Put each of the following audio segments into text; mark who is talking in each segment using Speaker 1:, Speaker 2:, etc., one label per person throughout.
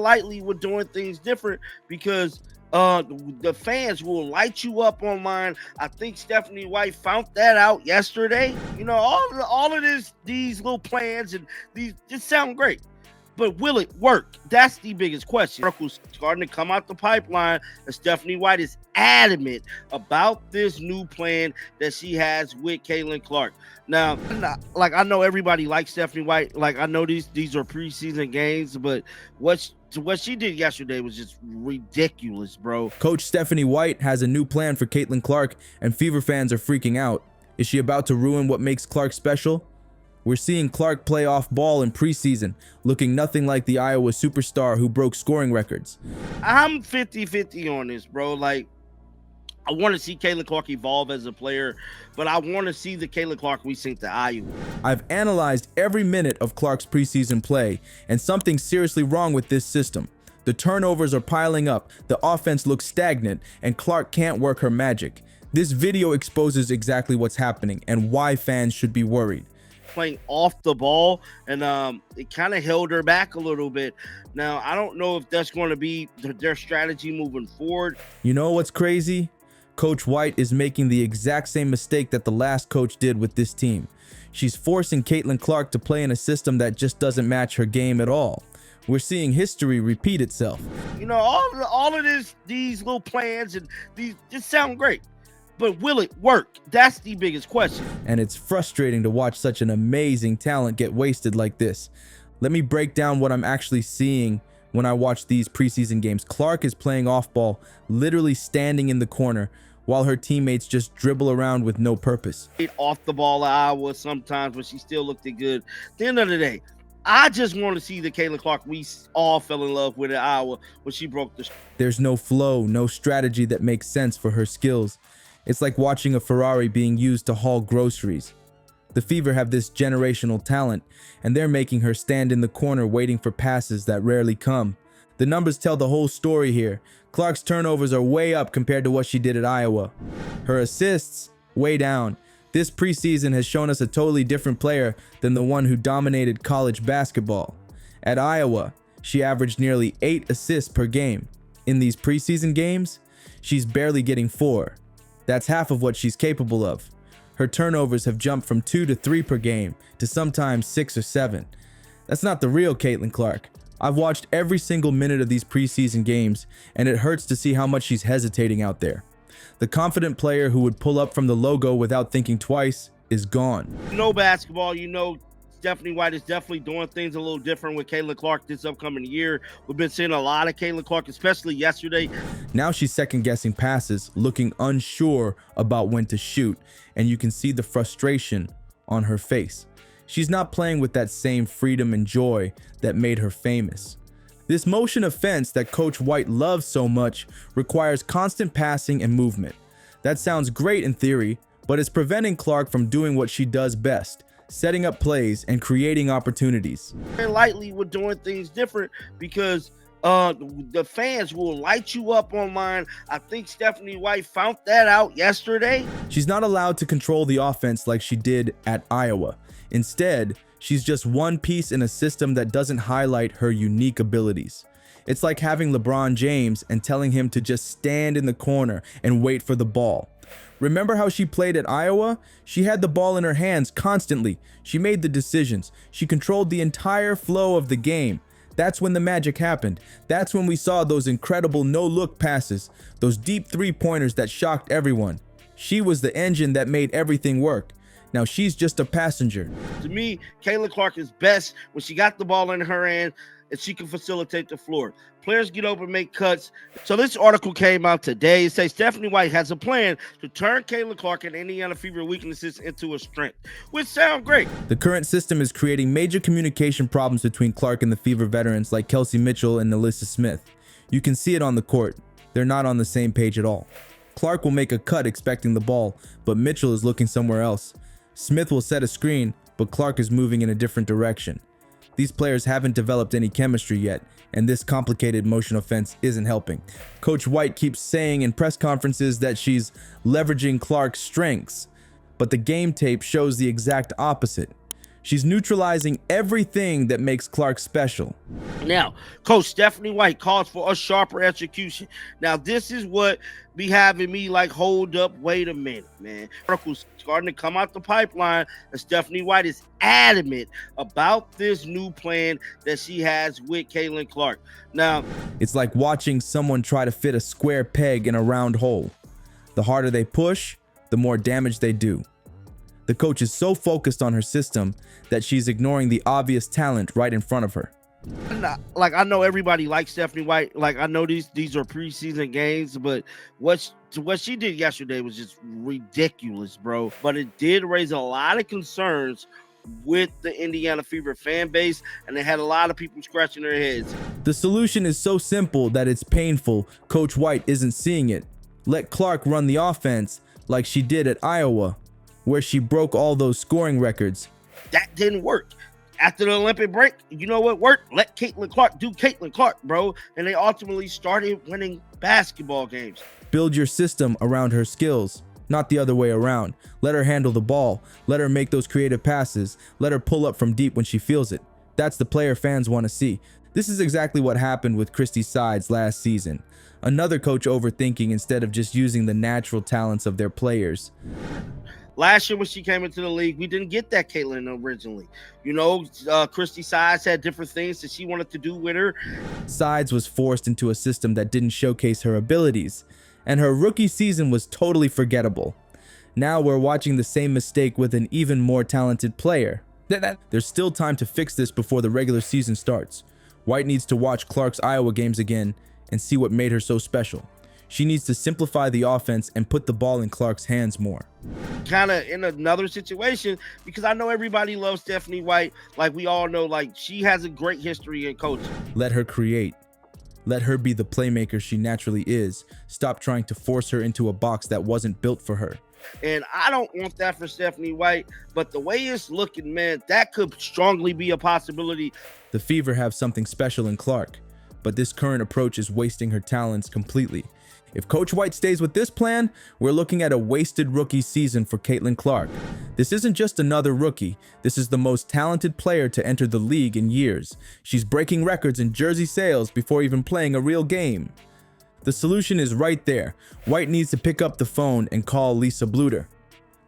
Speaker 1: lightly with doing things different because the fans will light you up online. I think Stephanie White found that out yesterday. You know, all of these little plans and these just sound great. But will it work? That's the biggest question. Articles starting to come out the pipeline, and Stephanie White is adamant about this new plan that she has with Caitlin Clark. Now, like, I know everybody likes Stephanie White. Like, I know these are preseason games, but what she did yesterday was just ridiculous, bro.
Speaker 2: Coach Stephanie White has a new plan for Caitlin Clark, and Fever fans are freaking out. Is she about to ruin what makes Clark special? We're seeing Clark play off ball in preseason, looking nothing like the Iowa superstar who broke scoring records.
Speaker 1: I'm 50-50 on this, bro. Like, I want to see Caitlin Clark evolve as a player, but I want to see the Caitlin Clark we sent to Iowa.
Speaker 2: I've analyzed every minute of Clark's preseason play, and something's seriously wrong with this system. The turnovers are piling up, the offense looks stagnant, and Clark can't work her magic. This video exposes exactly what's happening and why fans should be worried.
Speaker 1: Playing off the ball, and it kind of held her back a little bit. Now, I don't know if that's going to be their strategy moving forward.
Speaker 2: You know what's crazy? Coach White is making the exact same mistake that the last coach did with this team. She's forcing Caitlin Clark to play in a system that just doesn't match her game at all. We're seeing history repeat itself.
Speaker 1: You know, all of these little plans and these just sound great. But will it work? That's the biggest question.
Speaker 2: And it's frustrating to watch such an amazing talent get wasted like this. Let me break down what I'm actually seeing when I watch these preseason games. Clark is playing off ball, literally standing in the corner, while her teammates just dribble around with no purpose.
Speaker 1: Off the ball at Iowa sometimes, but she still looked good. At the end of the day, I just want to see the Caitlin Clark we all fell in love with at Iowa when she broke the...
Speaker 2: There's no flow, no strategy that makes sense for her skills. It's like watching a Ferrari being used to haul groceries. The Fever have this generational talent, and they're making her stand in the corner waiting for passes that rarely come. The numbers tell the whole story here. Clark's turnovers are way up compared to what she did at Iowa. Her assists, way down. This preseason has shown us a totally different player than the one who dominated college basketball. At Iowa, she averaged nearly 8 assists per game. In these preseason games, she's barely getting 4. That's half of what she's capable of. Her turnovers have jumped from 2 to 3 per game to sometimes 6 or 7. That's not the real Caitlin Clark. I've watched every single minute of these preseason games, and it hurts to see how much she's hesitating out there. The confident player who would pull up from the logo without thinking twice is gone.
Speaker 1: You know basketball, you know Stephanie White is definitely doing things a little different with Caitlin Clark this upcoming year. We've been seeing a lot of Caitlin Clark, especially yesterday.
Speaker 2: Now she's second-guessing passes, looking unsure about when to shoot, and you can see the frustration on her face. She's not playing with that same freedom and joy that made her famous. This motion offense that Coach White loves so much requires constant passing and movement. That sounds great in theory, but it's preventing Clark from doing what she does best: setting up plays and creating opportunities.
Speaker 1: Very lightly with doing things different because the fans will light you up online. I think Stephanie White found that out yesterday.
Speaker 2: She's not allowed to control the offense like she did at Iowa. Instead, she's just one piece in a system that doesn't highlight her unique abilities. It's like having LeBron James and telling him to just stand in the corner and wait for the ball. Remember how she played at Iowa? She had the ball in her hands constantly. She made the decisions. She controlled the entire flow of the game. That's when the magic happened. That's when we saw those incredible no-look passes, those deep three-pointers that shocked everyone. She was the engine that made everything work. Now she's just a passenger.
Speaker 1: To me, Caitlin Clark is best when she got the ball in her hand and she can facilitate the floor. Players get open, make cuts. So this article came out today. It says Stephanie White has a plan to turn Caitlin Clark and Indiana Fever weaknesses into a strength, which sound great.
Speaker 2: The current system is creating major communication problems between Clark and the Fever veterans like Kelsey Mitchell and Alyssa Smith. You can see it on the court. They're not on the same page at all. Clark will make a cut expecting the ball, but Mitchell is looking somewhere else. Smith will set a screen, but Clark is moving in a different direction. These players haven't developed any chemistry yet, and this complicated motion offense isn't helping. Coach White keeps saying in press conferences that she's leveraging Clark's strengths, but the game tape shows the exact opposite. She's neutralizing everything that makes Clark special.
Speaker 1: Now, Coach Stephanie White calls for a sharper execution. Now, this is what be having me like, hold up, wait a minute, man. Articles starting to come out the pipeline, and Stephanie White is adamant about this new plan that she has with Caitlin Clark. Now,
Speaker 2: it's like watching someone try to fit a square peg in a round hole. The harder they push, the more damage they do. The coach is so focused on her system that she's ignoring the obvious talent right in front of her.
Speaker 1: Like, I know everybody likes Stephanie White. Like, I know these are preseason games, but what she did yesterday was just ridiculous, bro. But it did raise a lot of concerns with the Indiana Fever fan base, and they had a lot of people scratching their heads.
Speaker 2: The solution is so simple that it's painful. Coach White isn't seeing it. Let Clark run the offense like she did at Iowa, where she broke all those scoring records.
Speaker 1: That didn't work. After the Olympic break, you know what worked? Let Caitlin Clark do Caitlin Clark, bro. And they ultimately started winning basketball games.
Speaker 2: Build your system around her skills, not the other way around. Let her handle the ball. Let her make those creative passes. Let her pull up from deep when she feels it. That's the player fans want to see. This is exactly what happened with Christy Sides last season. Another coach overthinking instead of just using the natural talents of their players.
Speaker 1: Last year when she came into the league, we didn't get that Caitlin originally. You know, Christy Sides had different things that she wanted to do with her.
Speaker 2: Sides was forced into a system that didn't showcase her abilities, and her rookie season was totally forgettable. Now we're watching the same mistake with an even more talented player. There's still time to fix this before the regular season starts. White needs to watch Clark's Iowa games again and see what made her so special. She needs to simplify the offense and put the ball in Clark's hands more.
Speaker 1: Kind of in another situation, because I know everybody loves Stephanie White. Like, we all know, like, she has a great history in coaching.
Speaker 2: Let her create. Let her be the playmaker she naturally is. Stop trying to force her into a box that wasn't built for her.
Speaker 1: And I don't want that for Stephanie White, but the way it's looking, man, that could strongly be a possibility.
Speaker 2: The Fever have something special in Clark, but this current approach is wasting her talents completely. If Coach White stays with this plan, we're looking at a wasted rookie season for Caitlin Clark. This isn't just another rookie. This is the most talented player to enter the league in years. She's breaking records in jersey sales before even playing a real game. The solution is right there. White needs to pick up the phone and call Lisa Bluter.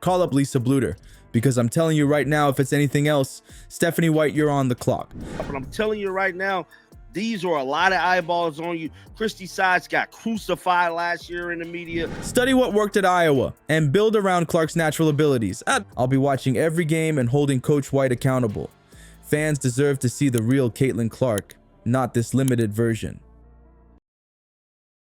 Speaker 2: Call up Lisa Bluter, because I'm telling you right now, if it's anything else, Stephanie White, you're on the clock.
Speaker 1: But I'm telling you right now, these are a lot of eyeballs on you. Christy Sides got crucified last year in the media.
Speaker 2: Study what worked at Iowa and build around Clark's natural abilities. I'll be watching every game and holding Coach White accountable. Fans deserve to see the real Caitlin Clark, not this limited version.